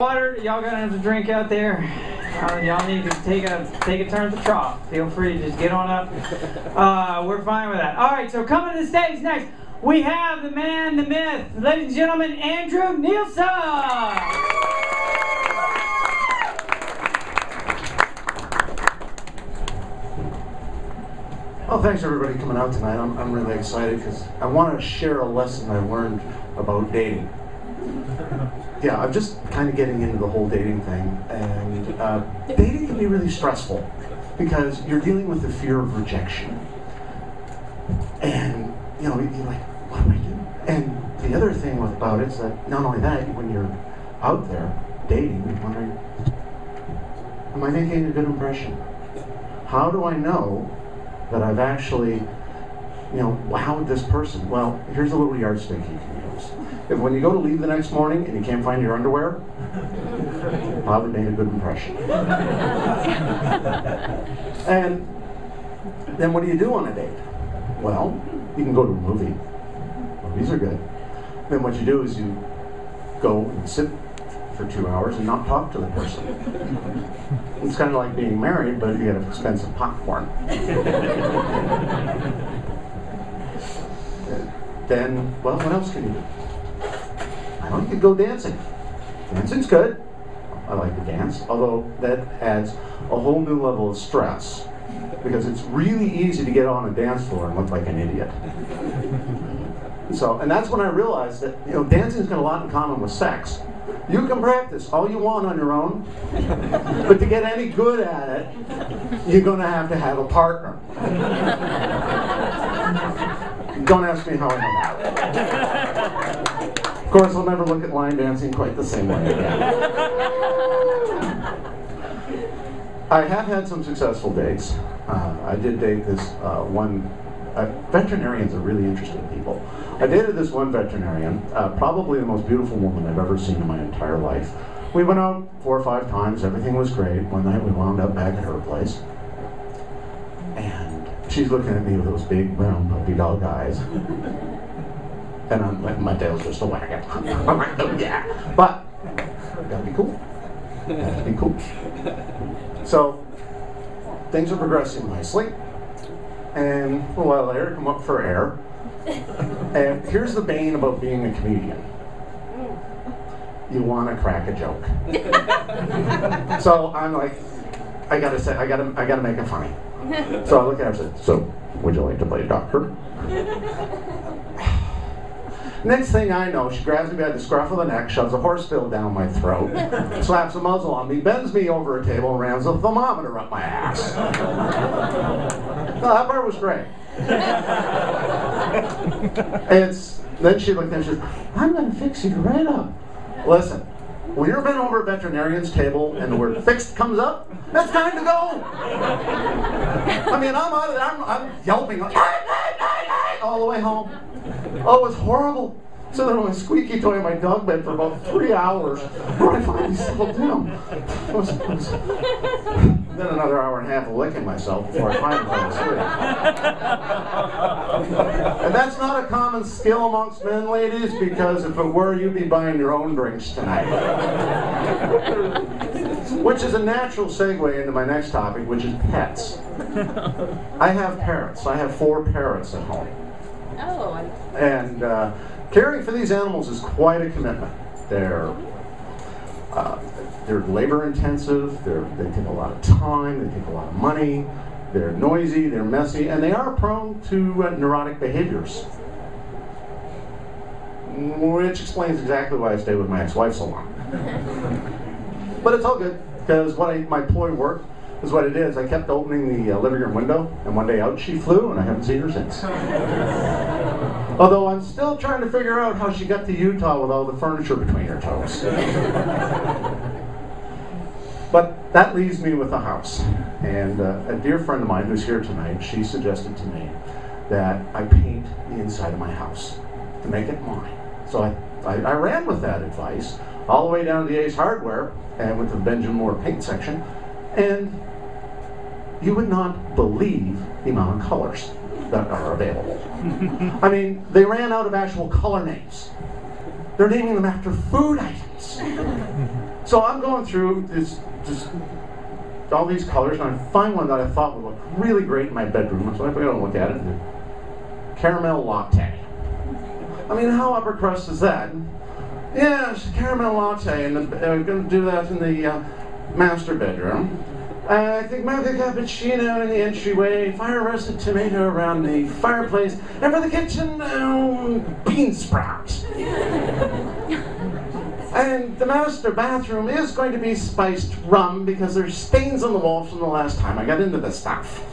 Water, y'all gonna have to drink out there. Y'all need to take a turn at the trough. Feel free to just get on up. We're fine with that. All right, so coming to the stage next, we have the man, the myth, ladies and gentlemen, Andrew Nielsen. Well, thanks everybody coming out tonight. I'm really excited because I want to share a lesson I learned about dating. Yeah, I'm just kind of getting into the whole dating thing, and dating can be really stressful because you're dealing with the fear of rejection. And, you know, you're like, what do I do? And the other thing about it is that not only that, when you're out there dating, you're wondering, am I making a good impression? How do I know that I've actually, you know, wowed this person? Well, here's a little yardstick you can use. If when you go to leave the next morning and you can't find your underwear, probably made a good impression. And then what do you do on a date? Well, you can go to a movie. Movies are good. Then what you do is you go and sit for 2 hours and not talk to the person. It's kind of like being married, but you get expensive popcorn. Then, well, what else can you do? I know you could go dancing. Dancing's good. I like to dance, although that adds a whole new level of stress because it's really easy to get on a dance floor and look like an idiot. So, and that's when I realized that, you know, dancing's got a lot in common with sex. You can practice all you want on your own, but to get any good at it, you're going to have a partner. Don't ask me how I know that. Of course, I'll never look at line dancing quite the same way again. I have had some successful dates. I did date this one. Veterinarians are really interesting people. I dated this one veterinarian, probably the most beautiful woman I've ever seen in my entire life. We went out 4 or 5 times. Everything was great. One night we wound up back at her place. And she's looking at me with those big brown puppy dog eyes. And I'm like, my tail's just a wagging. I'm like, oh yeah. But, gotta be cool. Gotta be cool. So, things are progressing nicely. And a while later, come up for air. And here's the bane about being a comedian. You want to crack a joke. So I'm like, I gotta make it funny. So I look at her and said, so, would you like to play doctor? Next thing I know, she grabs me by the scruff of the neck, shoves a horse bill down my throat, slaps a muzzle on me, bends me over a table, and rams a thermometer up my ass. No, that part was great. Then she looked at me and she said, I'm going to fix you right up. Listen, when you're bent over a veterinarian's table and the word fixed comes up, that's time to go. I mean, I'm out of there, I'm yelping all the way home. Oh, it was horrible. So then I was squeaky toy in my dog bed for about 3 hours before I finally settled down. Then another hour and a half of licking myself before I finally fell asleep. And that's not a common skill amongst men, ladies, because if it were, you'd be buying your own drinks tonight. Which is a natural segue into my next topic, which is pets. I have parrots. I have 4 parrots at home. Oh. And caring for these animals is quite a commitment. They're labor intensive, they take a lot of time, they take a lot of money, they're noisy, they're messy, and they are prone to neurotic behaviors. Which explains exactly why I stayed with my ex-wife so long. But it's all good, because my ploy worked. Is what it is. I kept opening the living room window, and one day out she flew, and I haven't seen her since. Although I'm still trying to figure out how she got to Utah with all the furniture between her toes. But that leaves me with a house. And a dear friend of mine who's here tonight, she suggested to me that I paint the inside of my house to make it mine. So I ran with that advice all the way down to the Ace Hardware and went to the Benjamin Moore paint section. And you would not believe the amount of colors that are available. I mean, they ran out of actual color names. They're naming them after food items. So I'm going through this, just all these colors, and I find one that I thought would look really great in my bedroom. So I'm going to look at it. Caramel latte. I mean, how upper crust is that? Yeah, it's a caramel latte, and I'm going to do that in the master bedroom. I think mocha cappuccino in the entryway, fire roasted tomato around the fireplace, and for the kitchen, bean sprouts. And the master bathroom is going to be spiced rum because there's stains on the walls from the last time I got into this stuff.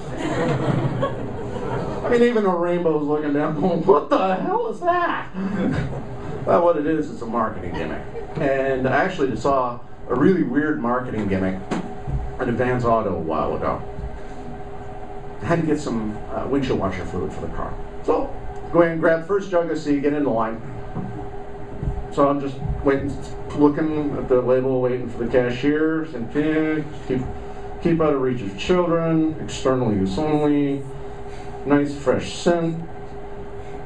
I mean, even a rainbow's looking down going, what the hell is that? Well, what it is, it's a marketing gimmick. And I actually saw a really weird marketing gimmick at Advance Auto a while ago. I had to get some windshield washer fluid for the car. So, go in and grab first jug I see, get in the line. So I'm just waiting, looking at the label, waiting for the cashier, and keep out of reach of children, external use only, nice fresh scent.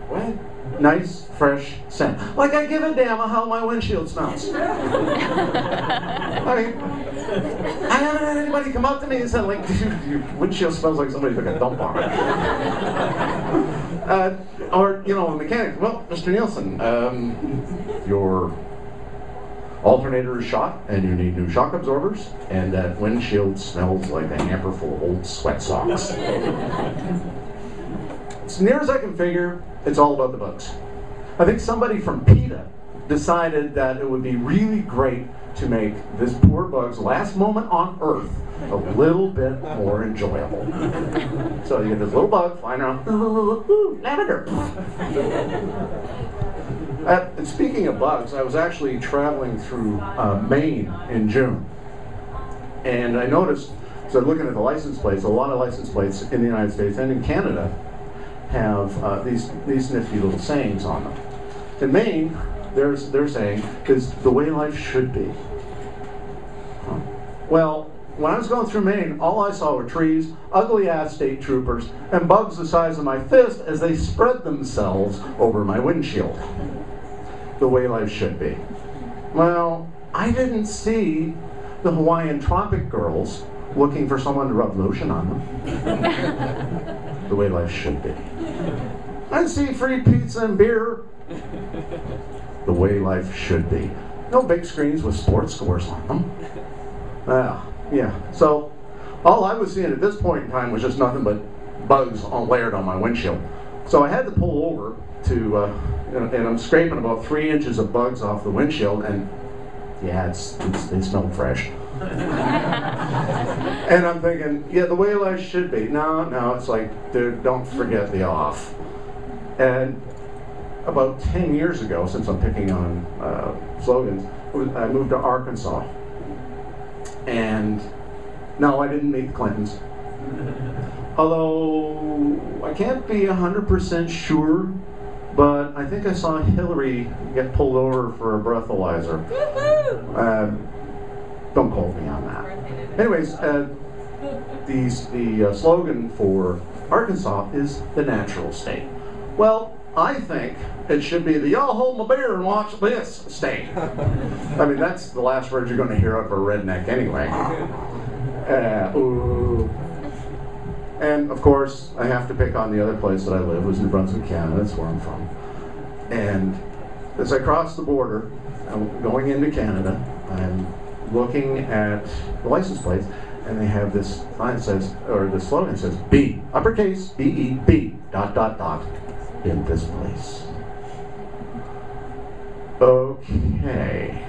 What? Nice fresh scent. Like I give a damn how my windshield smells. I mean, I haven't had anybody come up to me and said, like, dude, your windshield smells like somebody took a dump on it. Or, you know, a mechanic, well, Mr. Nielsen, your alternator is shot and you need new shock absorbers, and that windshield smells like a hamper full of old sweat socks. As near as I can figure, it's all about the bugs. I think somebody from PETA decided that it would be really great to make this poor bug's last moment on Earth a little bit more enjoyable. So you get this little bug flying around, ooh, lavender. And speaking of bugs, I was actually traveling through Maine in June, and I noticed, so looking at the license plates, a lot of license plates in the United States and in Canada have these nifty little sayings on them. In Maine, they're saying, is the way life should be. Huh. Well, when I was going through Maine, all I saw were trees, ugly-ass state troopers, and bugs the size of my fist as they spread themselves over my windshield. The way life should be. Well, I didn't see the Hawaiian tropic girls looking for someone to rub lotion on them. The way life should be. I see free pizza and beer. The way life should be. No big screens with sports scores on them. Yeah. So, all I was seeing at this point in time was just nothing but bugs layered on my windshield. So I had to pull over to, and I'm scraping about 3 inches of bugs off the windshield, and yeah, they smell fresh. And I'm thinking, yeah, the way life should be. No, it's like, dude, don't forget the off. And about 10 years ago, since I'm picking on slogans, I moved to Arkansas. And no, I didn't meet the Clintons. Although, I can't be 100% sure, but I think I saw Hillary get pulled over for a breathalyzer. Don't quote me on that. Anyways, the slogan for Arkansas is the natural state. Well, I think it should be the y'all hold my beer and watch this state. I mean, that's the last words you're going to hear out of a redneck anyway. And of course, I have to pick on the other place that I live, was New Brunswick, Canada. That's where I'm from. And as I cross the border, I'm going into Canada, I'm looking at the license plates, and they have this sign says, or the slogan says, B, uppercase, B-E-B, ... in this place. Okay.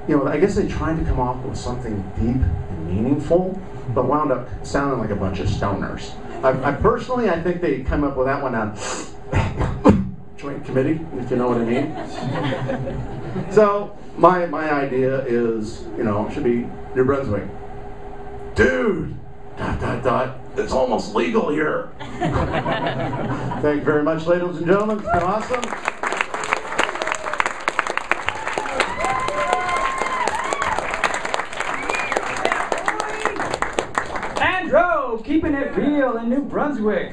You know, I guess they tried to come off with something deep and meaningful, but wound up sounding like a bunch of stoners. I personally, I think they come up with that one on Joint Committee, if you know what I mean. So, my idea is, you know, it should be New Brunswick. Dude! ... It's almost legal here. Thank you very much, ladies and gentlemen. It's been awesome. Andrew, keeping it real in New Brunswick.